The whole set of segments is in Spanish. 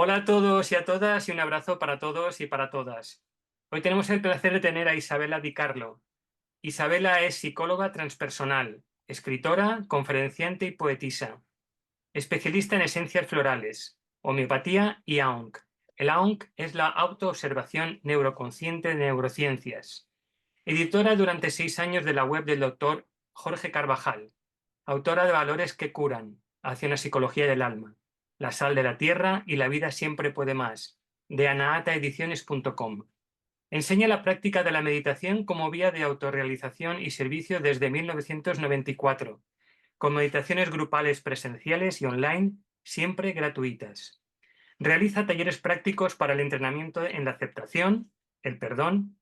Hola a todos y a todas y un abrazo para todos y para todas. Hoy tenemos el placer de tener a Isabela Di Carlo. Isabela es psicóloga transpersonal, escritora, conferenciante y poetisa, especialista en esencias florales, homeopatía y AONC. El AONC es la autoobservación neuroconsciente de neurociencias. Editora durante 6 años de la web del doctor Jorge Carvajal, autora de Valores que curan, hacia una psicología del alma, La sal de la tierra y la vida siempre puede más, de anaataediciones.com. Enseña la práctica de la meditación como vía de autorrealización y servicio desde 1994, con meditaciones grupales presenciales y online, siempre gratuitas. Realiza talleres prácticos para el entrenamiento en la aceptación, el perdón,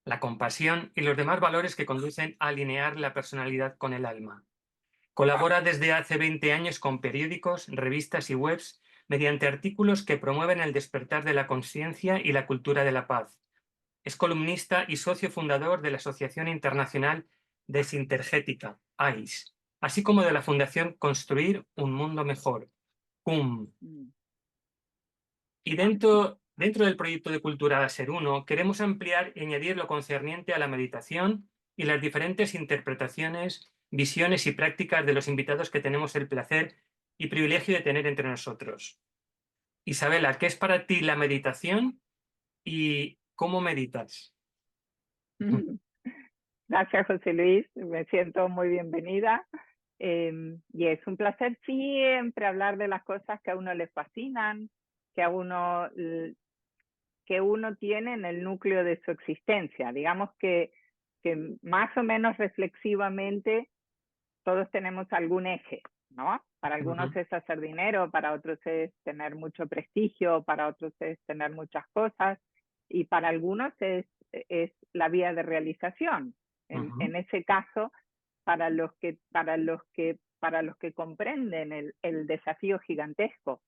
la compasión y los demás valores que conducen a alinear la personalidad con el alma. Colabora desde hace 20 años con periódicos, revistas y webs mediante artículos que promueven el despertar de la conciencia y la cultura de la paz. Es columnista y socio fundador de la Asociación Internacional Desintergética, AIS, así como de la Fundación Construir un Mundo Mejor, CUM. Mm. Y dentro del proyecto de Cultura Ser Uno, queremos ampliar y añadir lo concerniente a la meditación y las diferentes interpretaciones, visiones y prácticas de los invitados que tenemos el placer y privilegio de tener entre nosotros. Isabela, ¿qué es para ti la meditación y cómo meditas? Gracias, José Luis. Me siento muy bienvenida. Y es un placer siempre hablar de las cosas que a uno le fascinan, que a uno, que uno tiene en el núcleo de su existencia. Digamos que más o menos reflexivamente todos tenemos algún eje, ¿no? Para algunos Ujú, es hacer dinero, para otros es tener mucho prestigio, para otros es tener muchas cosas y para algunos es la vía de realización. ujú, En ese caso, para los que comprenden el desafío gigantesco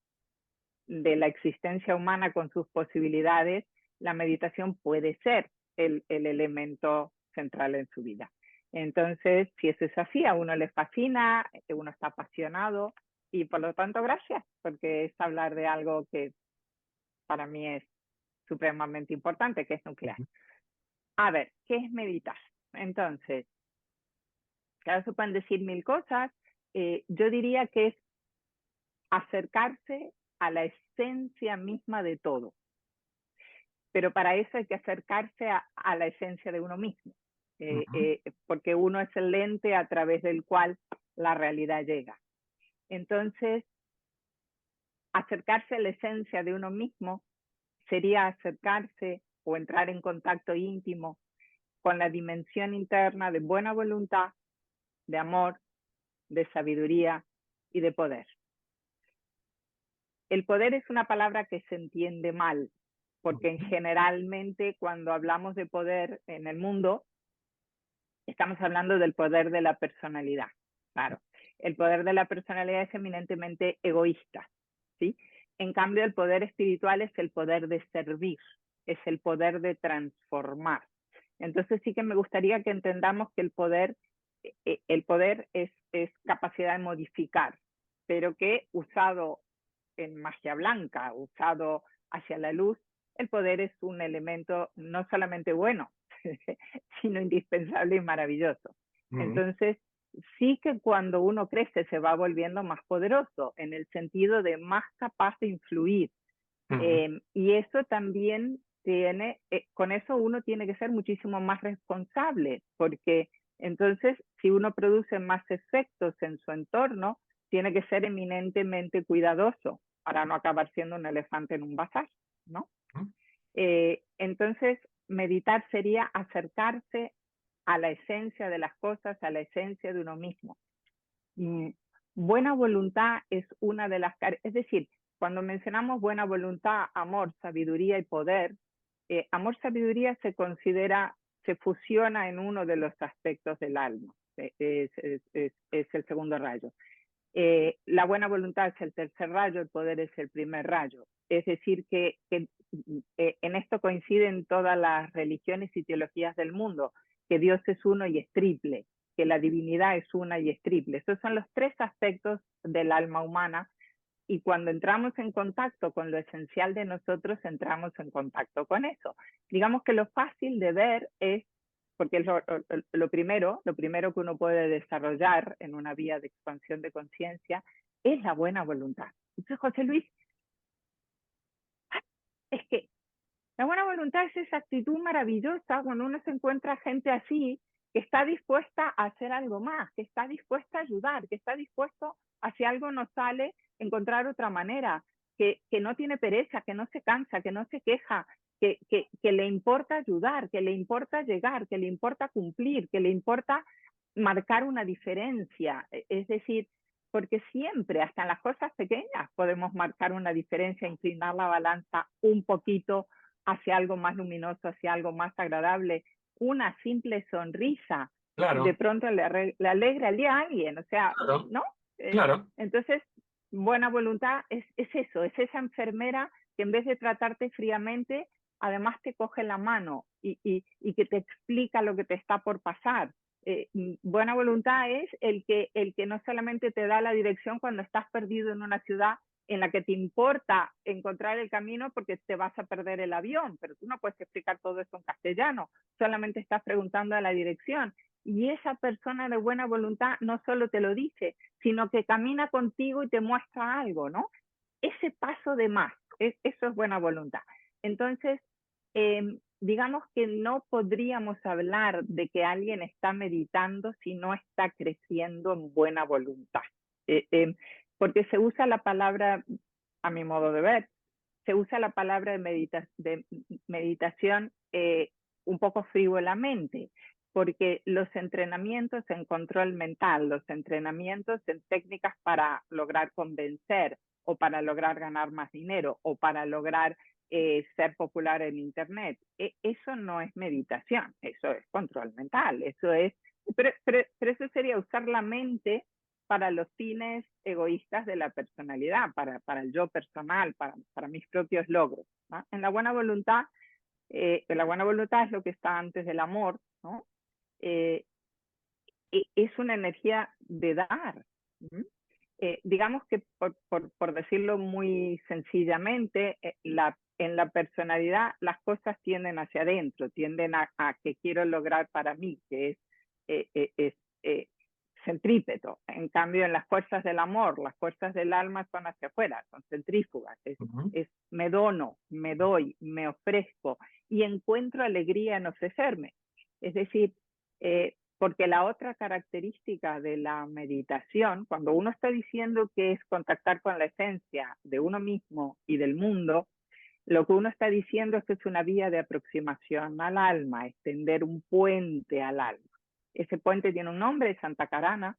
de la existencia humana con sus posibilidades, la meditación puede ser el elemento central en su vida. Entonces, si eso es así, a uno le fascina, uno está apasionado y por lo tanto, gracias, porque es hablar de algo que para mí es supremamente importante, que es nuclear. ujú. A ver, ¿qué es meditar? Entonces, claro, se pueden decir mil cosas. Yo diría que es acercarse a la esencia misma de todo. Pero para eso hay que acercarse a la esencia de uno mismo, Ujú, porque uno es el lente a través del cual la realidad llega. Entonces, acercarse a la esencia de uno mismo sería acercarse o entrar en contacto íntimo con la dimensión interna de buena voluntad, de amor, de sabiduría y de poder. El poder es una palabra que se entiende mal, porque ujú, generalmente cuando hablamos de poder en el mundo, estamos hablando del poder de la personalidad. Claro, el poder de la personalidad es eminentemente egoísta, ¿sí? En cambio, el poder espiritual es el poder de servir, es el poder de transformar. Entonces sí que me gustaría que entendamos que el poder es capacidad de modificar, pero que usado en magia blanca, usado hacia la luz, el poder es un elemento no solamente bueno, sino indispensable y maravilloso. ujú, Entonces, sí que cuando uno crece se va volviendo más poderoso, en el sentido de más capaz de influir. ujú. Y eso también con eso uno tiene que ser muchísimo más responsable, porque entonces si uno produce más efectos en su entorno, tiene que ser eminentemente cuidadoso para no acabar siendo un elefante en un bazar, ¿no? Entonces, meditar sería acercarse a la esencia de las cosas, a la esencia de uno mismo. Mm, Buena voluntad es una de las, es decir, cuando mencionamos buena voluntad, amor, sabiduría y poder, amor, sabiduría se fusiona en uno de los aspectos del alma, es el segundo rayo. La buena voluntad es el tercer rayo, el poder es el primer rayo. Es decir, que en esto coinciden todas las religiones y teologías del mundo, que Dios es uno y es triple, que la divinidad es una y es triple. Esos son los tres aspectos del alma humana Y cuando entramos en contacto con lo esencial de nosotros, entramos en contacto con eso. Digamos que lo fácil de ver es, porque es lo primero que uno puede desarrollar en una vía de expansión de conciencia, es la buena voluntad. Entonces, José Luis, es que la buena voluntad es esa actitud maravillosa cuando uno se encuentra gente así, que está dispuesta a hacer algo más, que está dispuesta a ayudar, que está dispuesto a si algo no sale, encontrar otra manera, que no tiene pereza, que no se cansa, que no se queja, que le importa ayudar, que le importa llegar, que le importa cumplir, que le importa marcar una diferencia. Es decir, porque siempre, hasta en las cosas pequeñas, podemos marcar una diferencia, inclinar la balanza un poquito hacia algo más luminoso, hacia algo más agradable. Una simple sonrisa de Claro, pronto le alegra el día a alguien, o sea, claro, ¿no? claro. Entonces, buena voluntad es eso, es esa enfermera que en vez de tratarte fríamente, además te coge la mano y que te explica lo que te está por pasar. Buena voluntad es el que no solamente te da la dirección cuando estás perdido en una ciudad en la que te importa encontrar el camino porque te vas a perder el avión, pero tú no puedes explicar todo eso en castellano, solamente estás preguntando a la dirección. Y esa persona de buena voluntad no solo te lo dice, sino que camina contigo y te muestra algo, ¿no? Ese paso de más, eso es buena voluntad. Entonces, digamos que no podríamos hablar de que alguien está meditando si no está creciendo en buena voluntad. Porque se usa la palabra, a mi modo de ver, se usa la palabra de meditación un poco frívolamente, porque los entrenamientos en control mental, los entrenamientos en técnicas para lograr convencer o para lograr ganar más dinero o para lograr ser popular en Internet, eso no es meditación, eso es control mental, eso es, pero eso sería usar la mente para los fines egoístas de la personalidad, para el yo personal, para mis propios logros. ¿No? En la buena voluntad es lo que está antes del amor, ¿no? Eh, es una energía de dar. Digamos que, por decirlo muy sencillamente, en la personalidad las cosas tienden hacia adentro, tienden a que quiero lograr para mí, que es centrípeto. En cambio, en las fuerzas del amor, las fuerzas del alma son hacia afuera, son centrífugas. Ujú. Me dono, me doy, me ofrezco y encuentro alegría en ofrecerme. Es decir, porque la otra característica de la meditación, cuando uno está diciendo que es contactar con la esencia de uno mismo y del mundo, lo que uno está diciendo es que es una vía de aproximación al alma, extender un puente al alma. Ese puente tiene un nombre, Santa Karana,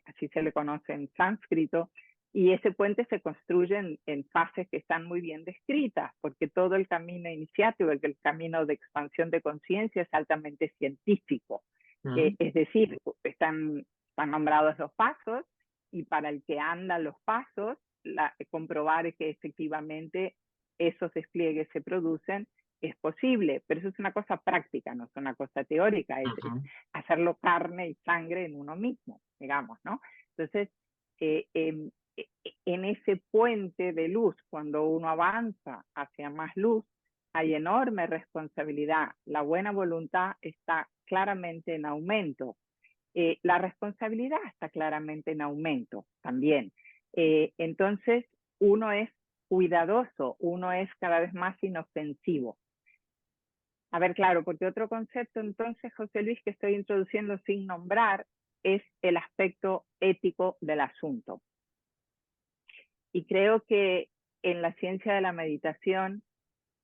así se le conoce en sánscrito, y ese puente se construye en fases que están muy bien descritas, porque todo el camino iniciático, el camino de expansión de conciencia es altamente científico. Ujú. Es decir, están nombrados los pasos y para el que anda los pasos, comprobar que efectivamente esos despliegues se producen es posible, pero eso es una cosa práctica, no es una cosa teórica, es Ujú. hacerlo carne y sangre en uno mismo, digamos, ¿no? Entonces, en ese puente de luz, cuando uno avanza hacia más luz, hay enorme responsabilidad. La buena voluntad está claramente en aumento. La responsabilidad está claramente en aumento también. Entonces, uno es cuidadoso, uno es cada vez más inofensivo. A ver, claro, porque otro concepto entonces, José Luis, que estoy introduciendo sin nombrar, es el aspecto ético del asunto. Y creo que en la ciencia de la meditación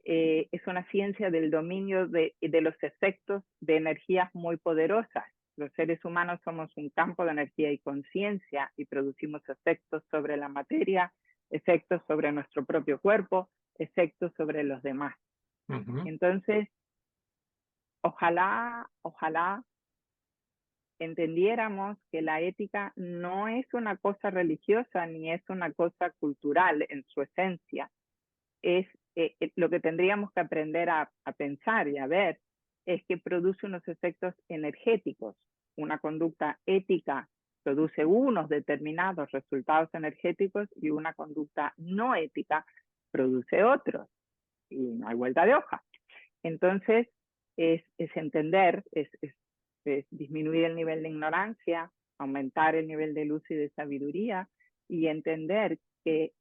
es una ciencia del dominio de los efectos de energías muy poderosas. Los seres humanos somos un campo de energía y conciencia y producimos efectos sobre la materia, efectos sobre nuestro propio cuerpo, efectos sobre los demás. Ujú. Entonces, ojalá entendiéramos que la ética no es una cosa religiosa ni es una cosa cultural en su esencia. Es lo que tendríamos que aprender a pensar y a ver es que produce unos efectos energéticos. Una conducta ética produce unos determinados resultados energéticos y una conducta no ética produce otros. Y no hay vuelta de hoja. Entonces, es entender, es disminuir el nivel de ignorancia, aumentar el nivel de luz y de sabiduría y entender que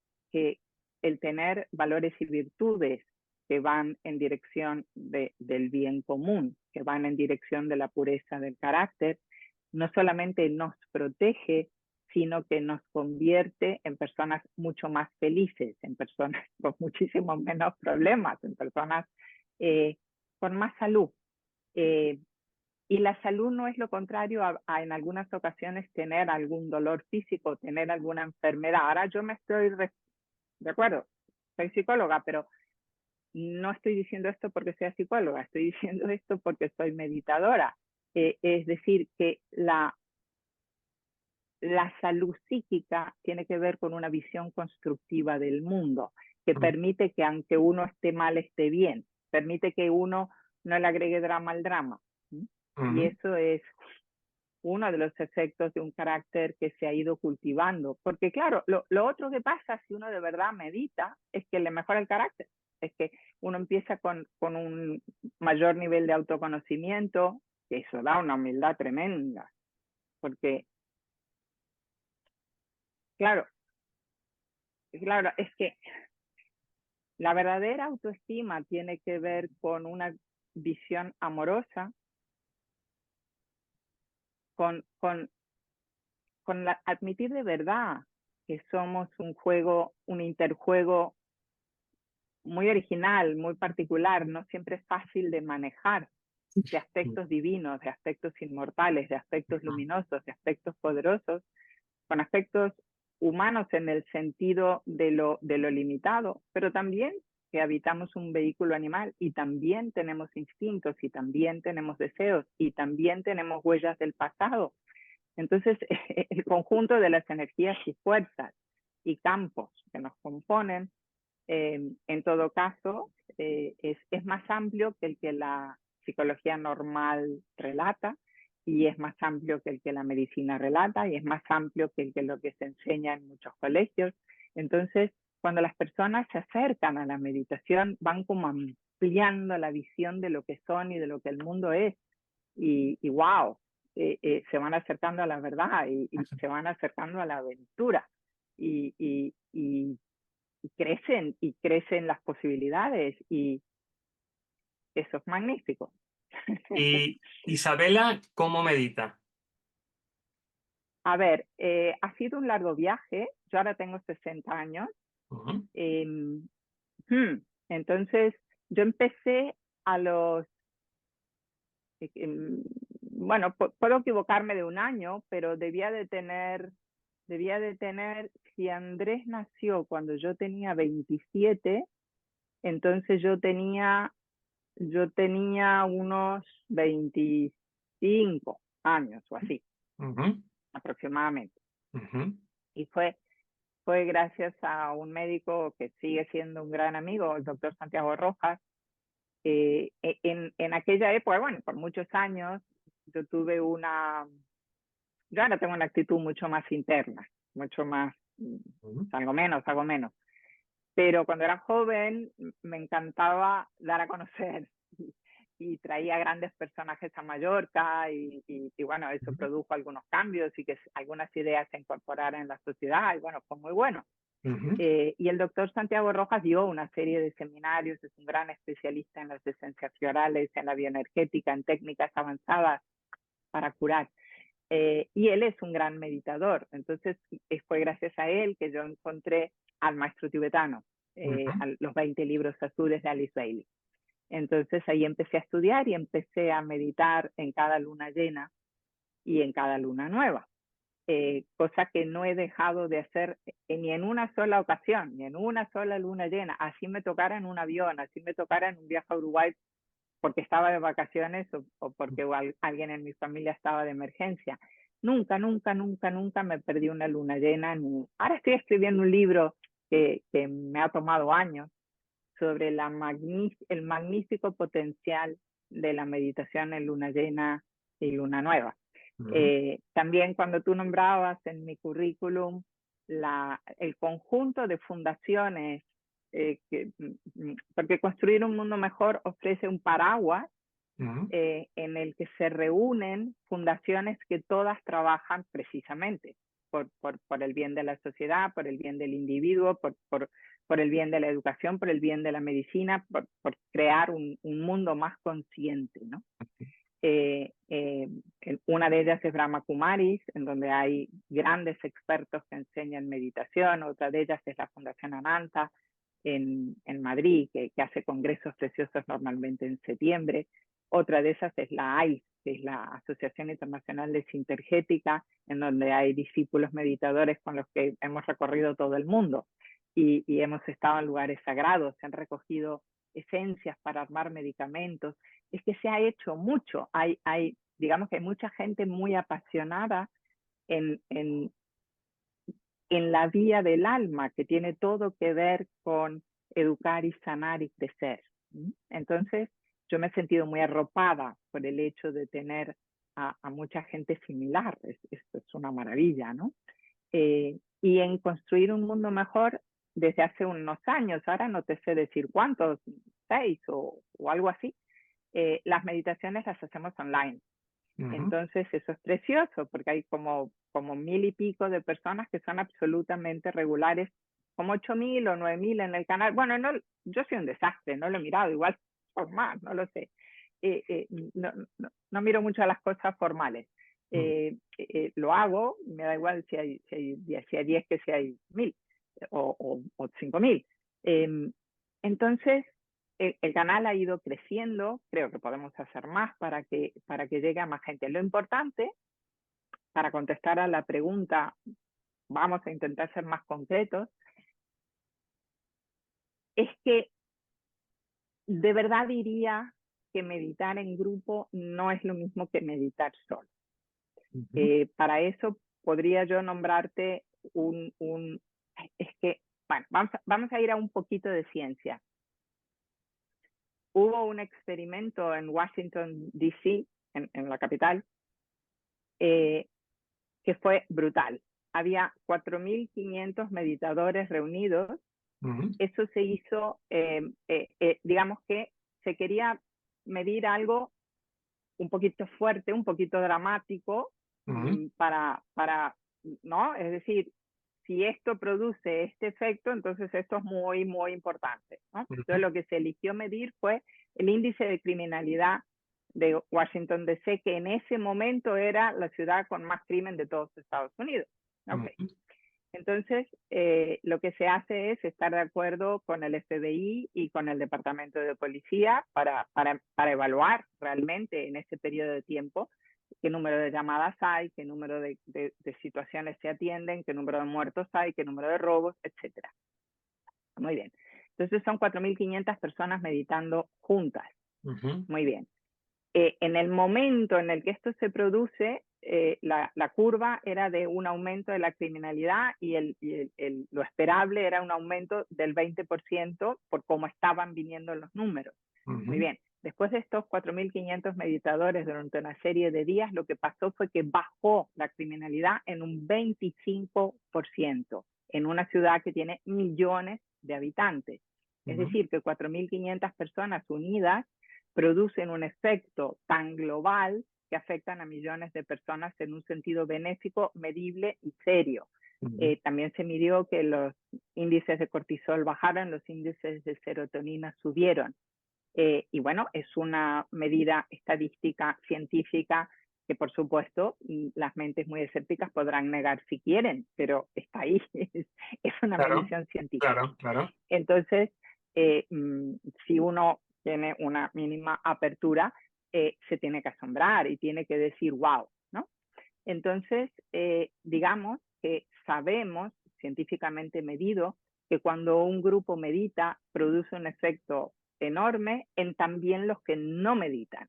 el tener valores y virtudes que van en dirección del bien común, que van en dirección de la pureza del carácter, no solamente nos protege, sino que nos convierte en personas mucho más felices, en personas con muchísimos menos problemas, en personas con más salud. Y la salud no es lo contrario a en algunas ocasiones tener algún dolor físico, tener alguna enfermedad. Ahora yo me estoy, de acuerdo, soy psicóloga, pero no estoy diciendo esto porque sea psicóloga, estoy diciendo esto porque soy meditadora. Es decir, que la salud psíquica tiene que ver con una visión constructiva del mundo, que permite que aunque uno esté mal, esté bien, permite que uno no le agregue drama al drama. Y eso es uno de los efectos de un carácter que se ha ido cultivando. Porque claro, lo otro que pasa si uno de verdad medita es que le mejora el carácter, es que uno empieza con un mayor nivel de autoconocimiento, que eso da una humildad tremenda, porque claro, es que la verdadera autoestima tiene que ver con una visión amorosa, con admitir de verdad que somos un juego, un interjuego muy original, muy particular, no siempre es fácil de manejar, de aspectos divinos, de aspectos inmortales, de aspectos luminosos, de aspectos poderosos, con aspectos humanos en el sentido de lo limitado, pero también que habitamos un vehículo animal y también tenemos instintos y también tenemos deseos y también tenemos huellas del pasado. Entonces, el conjunto de las energías y fuerzas y campos que nos componen, en todo caso, es más amplio que el que la psicología normal relata, y es más amplio que el que la medicina relata, y es más amplio que el que lo que se enseña en muchos colegios. Entonces, cuando las personas se acercan a la meditación, van como ampliando la visión de lo que son y de lo que el mundo es. Y wow, se van acercando a la verdad y se van acercando a la aventura. Y crecen las posibilidades y eso es magnífico. Y Isabela, ¿cómo medita? A ver, ha sido un largo viaje. Yo ahora tengo 60 años. Entonces, yo empecé a los... bueno, puedo equivocarme de un año, pero debía de tener, si Andrés nació cuando yo tenía 27, entonces yo tenía unos 25 años o así, aproximadamente. Y fue gracias a un médico que sigue siendo un gran amigo, el doctor Santiago Rojas. En aquella época, bueno, por muchos años, yo ahora tengo una actitud mucho más interna, mucho más, algo menos. Pero cuando era joven me encantaba dar a conocer y traía grandes personajes a Mallorca y bueno, eso produjo algunos cambios y que algunas ideas se incorporaran en la sociedad y bueno, fue muy bueno. Y el doctor Santiago Rojas dio una serie de seminarios, es un gran especialista en las esencias florales, en la bioenergética, en técnicas avanzadas para curar. Y él es un gran meditador, entonces fue gracias a él que yo encontré al maestro tibetano, a los 20 libros azules de Alice Bailey. Entonces ahí empecé a estudiar y empecé a meditar en cada luna llena y en cada luna nueva. Cosa que no he dejado de hacer ni en una sola ocasión, ni en una sola luna llena. Así me tocara en un avión, así me tocara en un viaje a Uruguay porque estaba de vacaciones o porque alguien en mi familia estaba de emergencia. Nunca me perdí una luna llena. Ahora estoy escribiendo un libro que me ha tomado años sobre el magnífico potencial de la meditación en luna llena y luna nueva. También cuando tú nombrabas en mi currículum el conjunto de fundaciones, porque Construir un Mundo Mejor ofrece un paraguas en el que se reúnen fundaciones que todas trabajan precisamente por el bien de la sociedad, por el bien del individuo, por el bien de la educación, por el bien de la medicina, por crear un mundo más consciente, ¿no? Una de ellas es Brahma Kumaris, en donde hay grandes expertos que enseñan meditación. Otra de ellas es la Fundación Ananta en Madrid, que hace congresos preciosos normalmente en septiembre. Otra de esas es la AIS, que es la Asociación Internacional de Sintergética, en donde hay discípulos meditadores con los que hemos recorrido todo el mundo y hemos estado en lugares sagrados, se han recogido esencias para armar medicamentos. Es que se ha hecho mucho. Digamos que hay mucha gente muy apasionada en la vía del alma, que tiene todo que ver con educar y sanar y crecer. Entonces, yo me he sentido muy arropada por el hecho de tener a mucha gente similar. Esto es una maravilla, ¿no? Y en Construir un Mundo Mejor, desde hace unos años, ahora no te sé decir cuántos, 6 o algo así, las meditaciones las hacemos online. Entonces eso es precioso porque hay como 1000 y pico de personas que son absolutamente regulares, como 8000 o 9000 en el canal. Bueno, no, yo soy un desastre, no lo he mirado, igual por más, no lo sé. No miro mucho a las cosas formales. Lo hago, me da igual si hay 10 que si hay 1000 o 5000. Entonces, el canal ha ido creciendo, creo que podemos hacer más para que llegue a más gente. Lo importante, para contestar a la pregunta, vamos a intentar ser más concretos, es que de verdad diría que meditar en grupo no es lo mismo que meditar solo. Para eso podría yo nombrarte es que, bueno, vamos a ir a un poquito de ciencia. Hubo un experimento en Washington, D.C., en la capital, que fue brutal. Había 4.500 meditadores reunidos. Eso se hizo, digamos que se quería medir algo un poquito fuerte, un poquito dramático, para, ¿no? Es decir, si esto produce este efecto, entonces esto es muy, muy importante, ¿no? Entonces lo que se eligió medir fue el índice de criminalidad de Washington D.C., que en ese momento era la ciudad con más crimen de todos Estados Unidos. Okay. Entonces, lo que se hace es estar de acuerdo con el FBI y con el Departamento de Policía para evaluar realmente en ese periodo de tiempo qué número de llamadas hay, qué número de situaciones se atienden, qué número de muertos hay, qué número de robos, etc. Muy bien. Entonces son 4.500 personas meditando juntas. Muy bien. En el momento en el que esto se produce, la curva era de un aumento de la criminalidad y lo esperable era un aumento del 20% por cómo estaban viniendo los números. Muy bien. Después de estos 4.500 meditadores durante una serie de días, lo que pasó fue que bajó la criminalidad en un 25% en una ciudad que tiene millones de habitantes. Es decir, que 4.500 personas unidas producen un efecto tan global que afectan a millones de personas en un sentido benéfico, medible y serio. También se midió que los índices de cortisol bajaron, los índices de serotonina subieron. Y bueno, es una medida estadística científica que por supuesto las mentes muy escépticas podrán negar si quieren, pero está ahí, es una medición científica. Claro. Entonces, si uno tiene una mínima apertura, se tiene que asombrar y tiene que decir, wow, ¿no? Entonces, digamos que sabemos, científicamente medido, que cuando un grupo medita, produce un efecto enorme en también los que no meditan.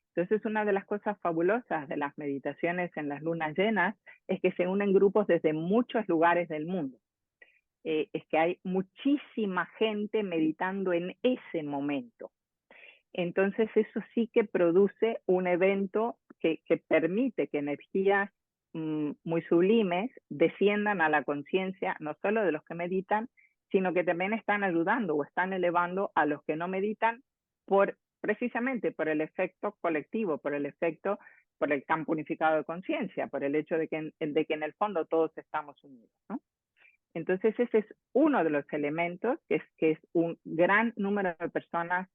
Entonces, una de las cosas fabulosas de las meditaciones en las lunas llenas es que se unen grupos desde muchos lugares del mundo. Es que hay muchísima gente meditando en ese momento. Entonces, eso sí que produce un evento que permite que energías muy sublimes desciendan a la conciencia, no solo de los que meditan, sino que también están ayudando o están elevando a los que no meditan precisamente por el efecto colectivo, por el campo unificado de conciencia, por el hecho de que en el fondo todos estamos unidos, ¿no? Entonces ese es uno de los elementos, que es un gran número de personas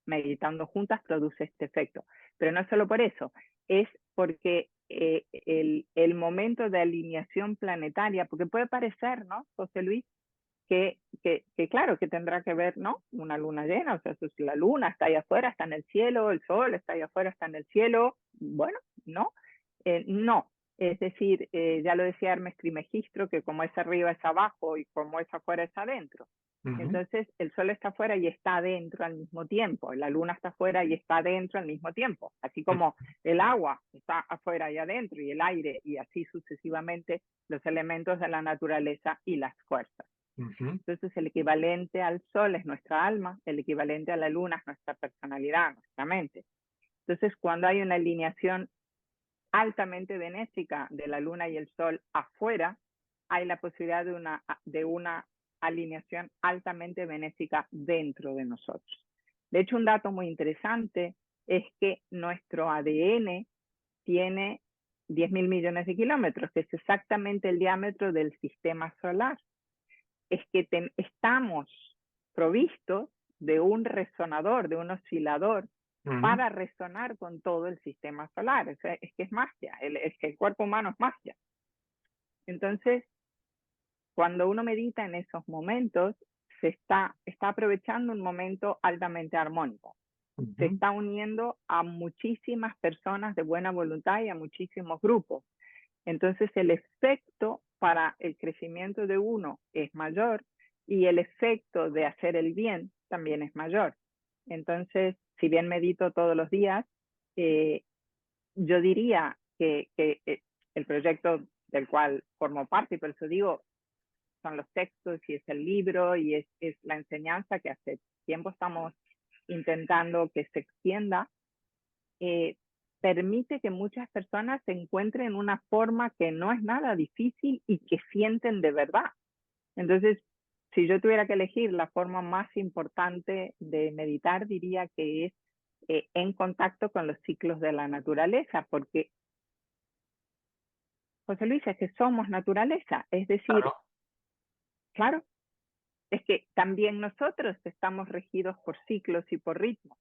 meditando juntas produce este efecto. Pero no es solo por eso, es porque el momento de alineación planetaria, porque puede parecer, ¿no, José Luis? Que claro, que tendrá que ver, ¿no? Una luna llena, o sea, la luna está ahí afuera, está en el cielo, el sol está ahí afuera, está en el cielo. Bueno, no, no. Es decir, ya lo decía Hermes Trismegisto, que como es arriba es abajo y como es afuera es adentro. Entonces, el sol está afuera y está adentro al mismo tiempo, la luna está afuera y está adentro al mismo tiempo, así como el agua está afuera y adentro, y el aire, y así sucesivamente los elementos de la naturaleza y las fuerzas. Entonces, el equivalente al sol es nuestra alma, el equivalente a la luna es nuestra personalidad, nuestra mente. Entonces, cuando hay una alineación altamente benéfica de la luna y el sol afuera, hay la posibilidad de una alineación altamente benéfica dentro de nosotros. De hecho, un dato muy interesante es que nuestro ADN tiene 10.000 millones de kilómetros, que es exactamente el diámetro del sistema solar. Es que estamos provistos de un resonador, de un oscilador, para resonar con todo el sistema solar. Es que es magia, es que el cuerpo humano es magia. Entonces, cuando uno medita en esos momentos, se está aprovechando un momento altamente armónico. Se está uniendo a muchísimas personas de buena voluntad y a muchísimos grupos. Entonces, el efecto para el crecimiento de uno es mayor y el efecto de hacer el bien también es mayor. Entonces, si bien medito todos los días, yo diría que el proyecto del cual formo parte, y por eso digo, son los textos y es el libro y es la enseñanza que hace tiempo estamos intentando que se extienda, permite que muchas personas se encuentren una forma que no es nada difícil y que sienten de verdad. Entonces, si yo tuviera que elegir la forma más importante de meditar, diría que es en contacto con los ciclos de la naturaleza, porque, José Luis, es que somos naturaleza, es decir, claro, es que también nosotros estamos regidos por ciclos y por ritmos.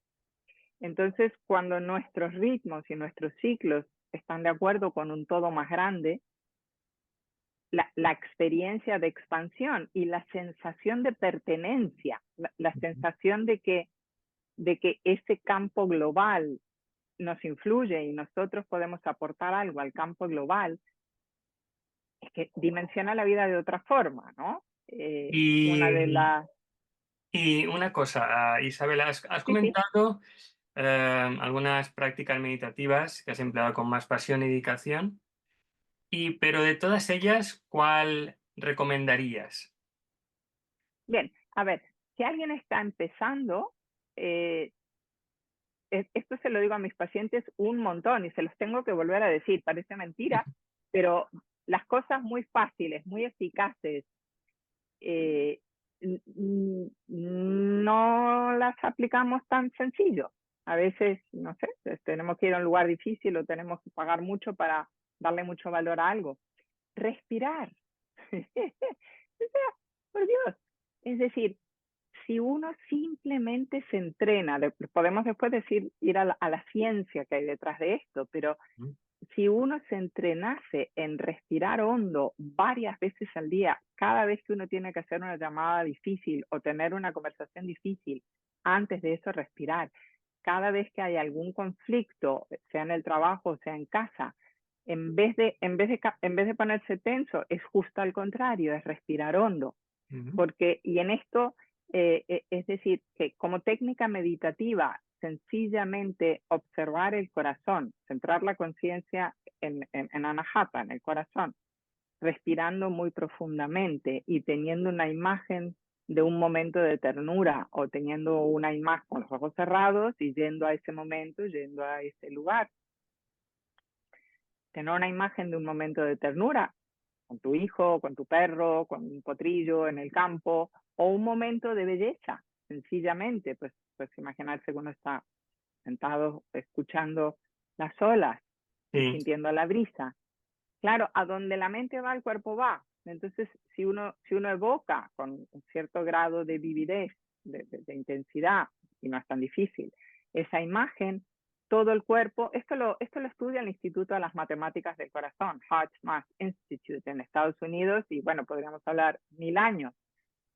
Entonces, cuando nuestros ritmos y nuestros ciclos están de acuerdo con un todo más grande, la experiencia de expansión y la sensación de pertenencia, la sensación de que ese campo global nos influye y nosotros podemos aportar algo al campo global, es que dimensiona la vida de otra forma, ¿no? Una de las... Y una cosa, Isabela, has Sí, sí. comentado algunas prácticas meditativas que has empleado con más pasión y dedicación, pero de todas ellas, ¿cuál recomendarías? Bien, a ver, si alguien está empezando, esto se lo digo a mis pacientes un montón y se los tengo que volver a decir, parece mentira, pero las cosas muy fáciles, muy eficaces, no las aplicamos tan sencillo. A veces, no sé, tenemos que ir a un lugar difícil o tenemos que pagar mucho para darle mucho valor a algo. Respirar. O sea, por Dios. Es decir, si uno simplemente se entrena, podemos después decir, ir a la ciencia que hay detrás de esto, pero si uno se entrenase en respirar hondo varias veces al día, cada vez que uno tiene que hacer una llamada difícil o tener una conversación difícil, antes de eso respirar, cada vez que hay algún conflicto, sea en el trabajo o sea en casa, en vez de ponerse tenso, es justo al contrario, es respirar hondo. Porque, y en esto, es decir, que como técnica meditativa, sencillamente observar el corazón, centrar la conciencia en Anahata, en el corazón, respirando muy profundamente y teniendo una imagen de un momento de ternura o teniendo una imagen con los ojos cerrados y yendo a ese momento, yendo a ese lugar. tener una imagen de un momento de ternura con tu hijo, con tu perro, con un potrillo en el campo, o un momento de belleza, sencillamente, pues imaginarse que uno está sentado escuchando las olas y Sí, sintiendo la brisa. Claro, a donde la mente va, el cuerpo va. Entonces, si uno evoca con un cierto grado de vividez, de intensidad, y no es tan difícil, esa imagen, todo el cuerpo, esto lo estudia el Instituto de las Matemáticas del Corazón, Heart Math Institute en Estados Unidos, y bueno, podríamos hablar 1000 años.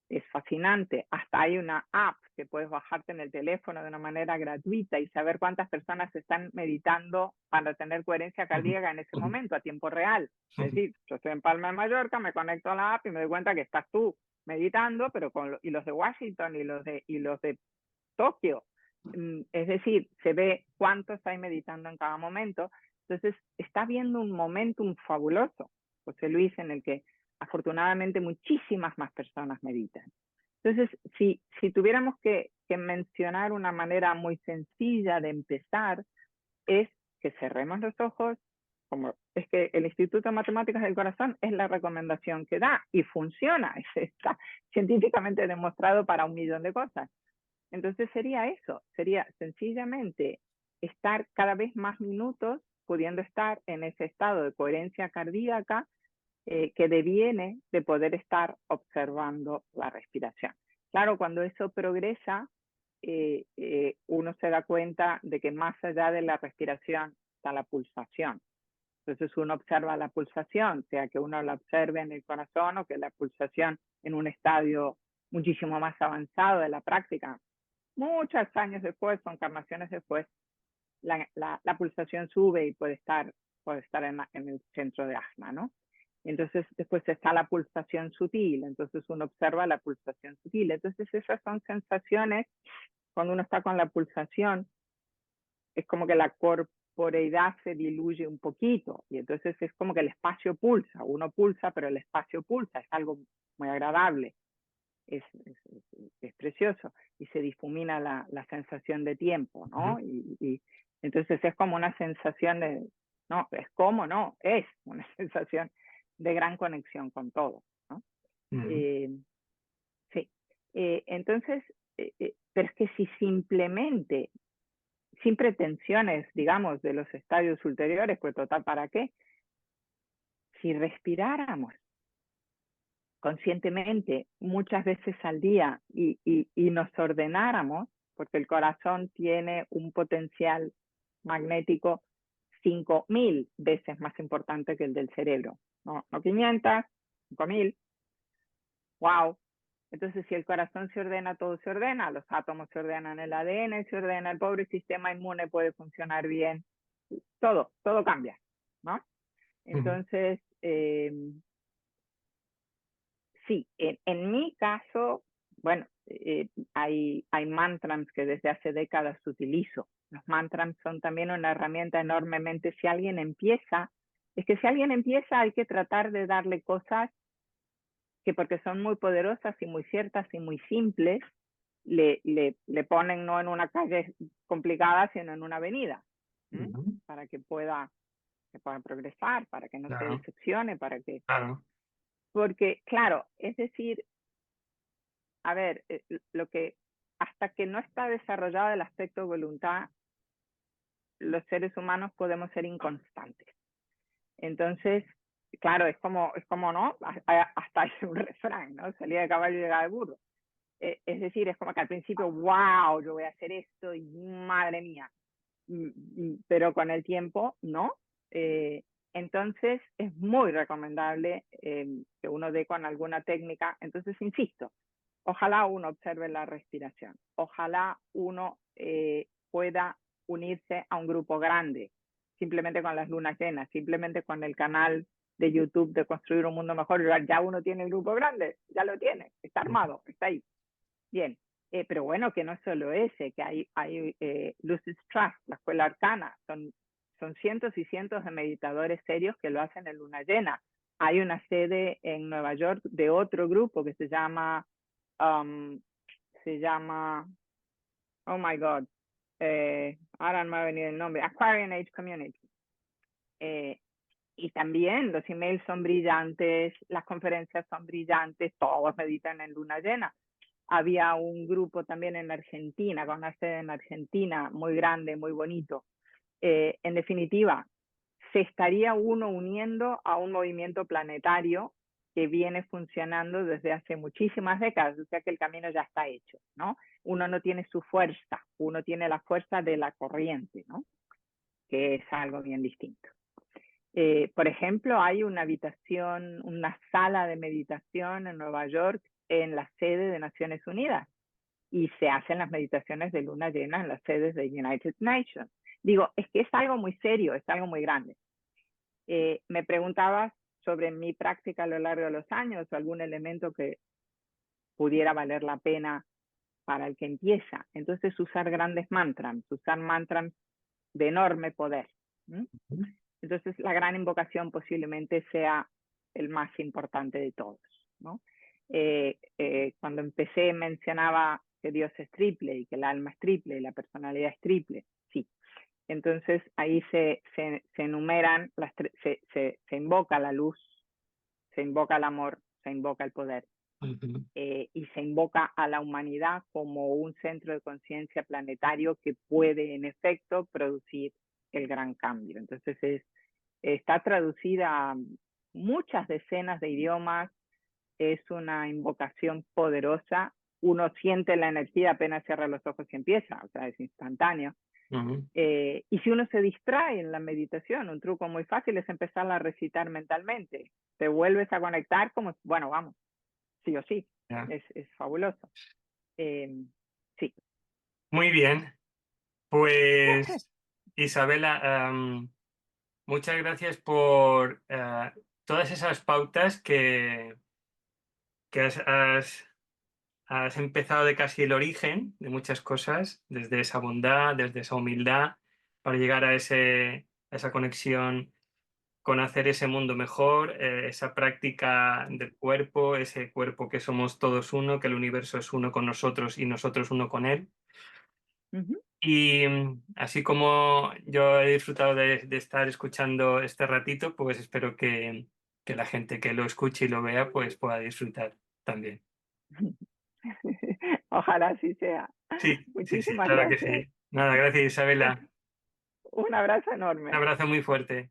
Es fascinante. Hasta hay una app que puedes bajarte en el teléfono de una manera gratuita y saber cuántas personas están meditando para tener coherencia cardíaca en ese momento, a tiempo real. Es decir, yo estoy en Palma de Mallorca, me conecto a la app y me doy cuenta que estás tú meditando, pero y los de Washington y los de Tokio. Es decir, se ve cuánto estáis meditando en cada momento. Entonces, está viendo un momentum fabuloso, José Luis, en el que afortunadamente muchísimas más personas meditan. Entonces, si tuviéramos que mencionar una manera muy sencilla de empezar, es que cerremos los ojos, como es que el Instituto de Matemáticas del Corazón es la recomendación que da y funciona, está científicamente demostrado para 1.000.000 de cosas. Entonces sería eso, sería sencillamente estar cada vez más minutos pudiendo estar en ese estado de coherencia cardíaca que deviene de poder estar observando la respiración. Claro, cuando eso progresa, uno se da cuenta de que más allá de la respiración está la pulsación. Entonces uno observa la pulsación, sea que uno la observe en el corazón o que la pulsación en un estadio muchísimo más avanzado de la práctica. Muchos años después, o encarnaciones después, la pulsación sube y puede estar en el centro de asma, ¿no? Entonces, después está la pulsación sutil, entonces uno observa la pulsación sutil. Entonces, esas son sensaciones, cuando uno está con la pulsación, es como que la corporeidad se diluye un poquito, y entonces es como que el espacio pulsa, uno pulsa, pero el espacio pulsa, es algo muy agradable, es precioso, y se difumina la sensación de tiempo, ¿no? Y entonces es como una sensación de, no, es como, no, es una sensación de gran conexión con todo, ¿no? Sí. Entonces, pero es que si simplemente, sin pretensiones, digamos, de los estadios ulteriores, pues total, ¿para qué? Si respiráramos conscientemente muchas veces al día y nos ordenáramos, porque el corazón tiene un potencial magnético 5.000 veces más importante que el del cerebro, no 500, 5.000, wow. Entonces, si el corazón se ordena, todo se ordena, los átomos se ordenan, el ADN se ordena, el pobre sistema inmune puede funcionar bien, todo cambia, ¿no? Entonces, sí, en mi caso, bueno, hay mantras que desde hace décadas utilizo. Los mantras son también una herramienta enormemente, si alguien empieza, es que si alguien empieza hay que tratar de darle cosas que porque son muy poderosas y muy ciertas y muy simples, le ponen no en una calle complicada, sino en una avenida, para que pueda progresar, para que no se Claro, decepcione, para que... claro. Porque, claro, es decir, a ver, lo que hasta que no está desarrollado el aspecto voluntad, los seres humanos podemos ser inconstantes. Entonces, claro, es como ¿no? Hasta hay un refrán, ¿no? Salía de caballo y llegaba de burro. Es decir, es como que al principio, wow, yo voy a hacer esto y madre mía. Pero con el tiempo, no. Entonces, es muy recomendable que uno dé con alguna técnica. Entonces, insisto, ojalá uno observe la respiración, ojalá uno pueda unirse a un grupo grande, simplemente con las lunas llenas, simplemente con el canal de YouTube de Construir un Mundo Mejor, ya uno tiene el grupo grande, ya lo tiene, está armado, está ahí. Bien, pero bueno, que no es solo ese, que hay Lucid Trust, la escuela arcana, son cientos y cientos de meditadores serios que lo hacen en luna llena. Hay una sede en Nueva York de otro grupo que se llama, oh my God, ahora no me ha venido el nombre, Aquarian Age Community. Y también los emails son brillantes, las conferencias son brillantes, todos meditan en luna llena. Había un grupo también en Argentina, con una sede en Argentina, muy grande, muy bonito. En definitiva, se estaría uno uniendo a un movimiento planetario que viene funcionando desde hace muchísimas décadas, o sea que el camino ya está hecho, ¿no? Uno no tiene su fuerza, uno tiene la fuerza de la corriente, ¿no? Que es algo bien distinto. Por ejemplo, hay una habitación, una sala de meditación en Nueva York, en la sede de Naciones Unidas, y se hacen las meditaciones de luna llena en las sedes de United Nations. Digo, es que es algo muy serio, es algo muy grande. Me preguntabas sobre mi práctica a lo largo de los años, o algún elemento que pudiera valer la pena para el que empieza. Entonces, usar grandes mantras, usar mantras de enorme poder. Entonces, la gran invocación posiblemente sea el más importante de todos, ¿no? Cuando empecé mencionaba que Dios es triple y que el alma es triple y la personalidad es triple, sí. Entonces ahí se enumeran, se invoca la luz, se invoca el amor, se invoca el poder. Y se invoca a la humanidad como un centro de conciencia planetario que puede en efecto producir el gran cambio. Entonces está traducida a muchas decenas de idiomas, es una invocación poderosa, uno siente la energía apenas cierra los ojos y empieza, o sea, es instantáneo. Y si uno se distrae en la meditación, un truco muy fácil es empezar a recitar mentalmente. Te vuelves a conectar como, bueno, vamos, sí o sí, Ya. es fabuloso. Sí. Muy bien, pues Isabela, muchas gracias por todas esas pautas que has empezado de casi el origen de muchas cosas, desde esa bondad, desde esa humildad, para llegar a esa conexión con hacer ese mundo mejor, esa práctica del cuerpo, ese cuerpo que somos todos uno, que el universo es uno con nosotros y nosotros uno con él. Y así como yo he disfrutado de estar escuchando este ratito, pues espero que la gente que lo escuche y lo vea pues pueda disfrutar también. Ojalá así sea. Sí, sí, sí, Muchísimas claro que gracias. sí. Nada, gracias Isabela. Un abrazo Un enorme. abrazo muy fuerte.